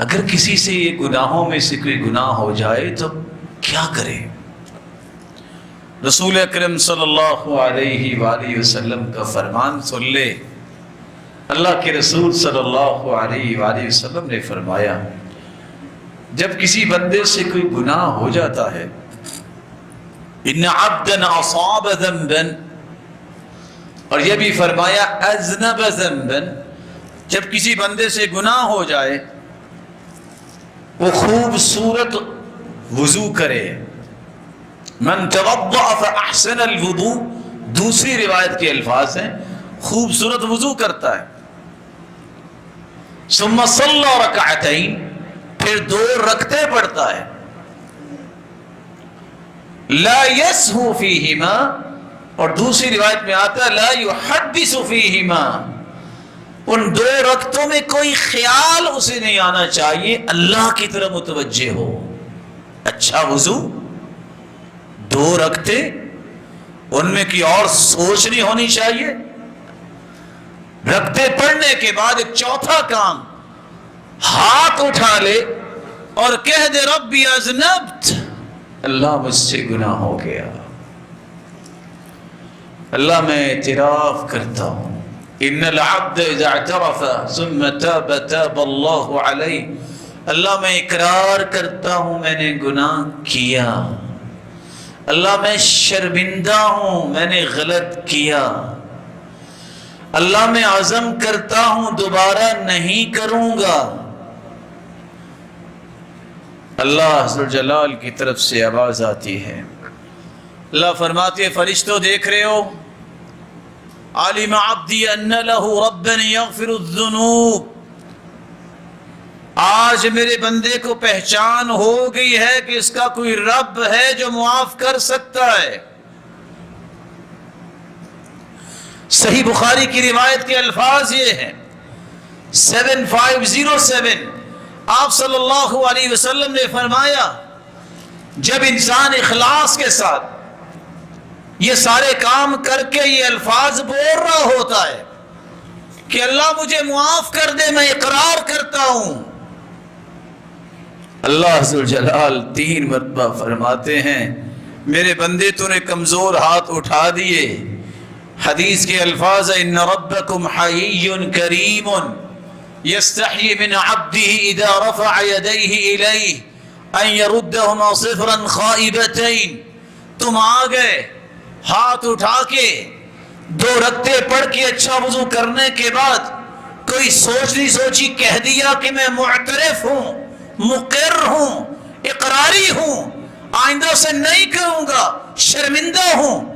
اگر کسی سے یہ گناہوں میں سے کوئی گناہ ہو جائے تو کیا کرے؟ رسول اکرم صلی اللہ علیہ وآلہ وسلم کا فرمان سن لے۔ اللہ کے رسول صلی اللہ علیہ وآلہ وسلم نے فرمایا جب کسی بندے سے کوئی گناہ ہو جاتا ہے، ان عبدا اصاب ذنبا، اور یہ بھی فرمایا اذنب ذنبا، جب کسی بندے سے گناہ ہو جائے وہ خوبصورت وضو کرے، من توضأ فاحسن الوضوء، دوسری روایت کے الفاظ ہیں خوبصورت وضو کرتا ہے، ثم صلی رکعتین، پھر 2 رکعتیں پڑھتا ہے، لا یسہو فیہما، اور دوسری روایت میں آتا ہے لا یحدث فیہما، ان 2 رکعتوں میں کوئی خیال اسے نہیں آنا چاہیے، اللہ کی طرف متوجہ ہو۔ اچھا وضو، 2 رکعتیں، ان میں کوئی اور سوچ نہیں ہونی چاہیے۔ رکعتیں پڑھنے کے بعد ایک چوتھا کام، ہاتھ اٹھا لے اور کہہ دے ربی اذنبت، اللہ مجھ سے گناہ ہو گیا، اللہ میں اعتراف کرتا ہوں۔ ان العبد اذا اعترف ثم تاب تاب اللہ علیہ، اللہ میں اقرار کرتا ہوں میں نے گناہ کیا، اللہ میں شرمندہ ہوں میں نے غلط کیا، اللہ میں عزم کرتا ہوں دوبارہ نہیں کروں گا۔ اللہ عز جلال کی طرف سے آواز آتی ہے، اللہ فرماتے ہیں فرشتوں دیکھ رہے ہو، علم عبدی ان لہ ربا یغفر الذنوب، آج میرے بندے کو پہچان ہو گئی ہے کہ اس کا کوئی رب ہے جو معاف کر سکتا ہے۔ صحیح بخاری کی روایت کے الفاظ یہ ہیں 7507، آپ صلی اللہ علیہ وسلم نے فرمایا جب انسان اخلاص کے ساتھ یہ سارے کام کر کے یہ الفاظ بول رہا ہوتا ہے کہ اللہ مجھے معاف کر دے، میں اقرار کرتا ہوں، اللہ عز جلال 3 مرتبہ فرماتے ہیں میرے بندے تو نے کمزور ہاتھ اٹھا دیے۔ حدیث کے الفاظ ان ربکم حیی کریم یستحی من عبدہ اذا رفع یدیہ الیہ ان یردہما صفرا خائبتین، تم آ گئے ہاتھ اٹھا کے 2 رکعتیں پڑھ کے اچھا وضو کرنے کے بعد کوئی سوچ نہیں سوچی، کہہ دیا کہ میں معترف ہوں، مقر ہوں، اقراری ہوں، آئندہ سے نہیں کروں گا، شرمندہ ہوں،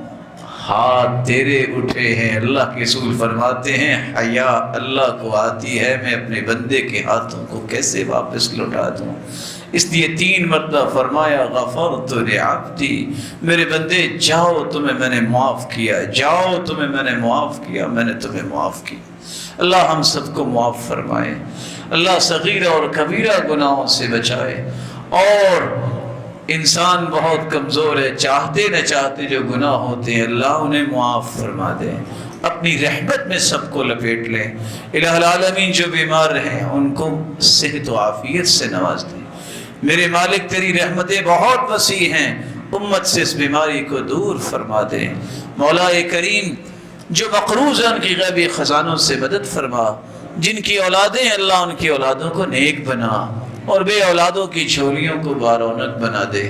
ہاتھ تیرے اٹھے ہیں۔ اللہ کے رسول فرماتے ہیں حیا اللہ کو آتی ہے، میں اپنے بندے کے ہاتھوں کو کیسے واپس لوٹا دوں؟ اس لیے 3 مرتبہ فرمایا غفرت لعبدی، میرے بندے جاؤ تمہیں میں نے معاف کیا، جاؤ تمہیں میں نے معاف کیا، میں نے تمہیں معاف کیا۔ اللہ ہم سب کو معاف فرمائے، اللہ صغیرہ اور کبیرہ گناہوں سے بچائے، اور انسان بہت کمزور ہے، چاہتے نہ چاہتے جو گناہ ہوتے ہیں اللہ انہیں معاف فرما دے، اپنی رحمت میں سب کو لپیٹ لیں۔ الہ العالمین جو بیمار ہیں ان کو صحت و عافیت سے نواز دیں۔ میرے مالک تیری رحمتیں بہت وسیع ہیں، امت سے اس بیماری کو دور فرما دے۔ مولا کریم جو مقروض ہیں ان کی غیبی خزانوں سے مدد فرما، جن کی اولادیں ہیں اللہ ان کی اولادوں کو نیک بنا، اور بے اولادوں کی جھولیوں کو بارونق بنا دے۔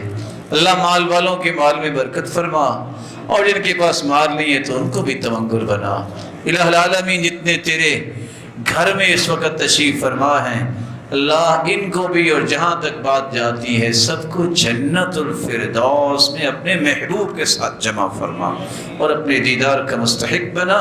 اللہ مال والوں کے مال میں برکت فرما، اور جن کے پاس مال نہیں ہے تو ان کو بھی تمنگل بنا۔ الہ العالمین جتنے تیرے گھر میں اس وقت تشریف فرما ہیں اللہ ان کو بھی اور جہاں تک بات جاتی ہے سب کو جنت الفردوس میں اپنے محبوب کے ساتھ جمع فرما، اور اپنے دیدار کا مستحق بنا۔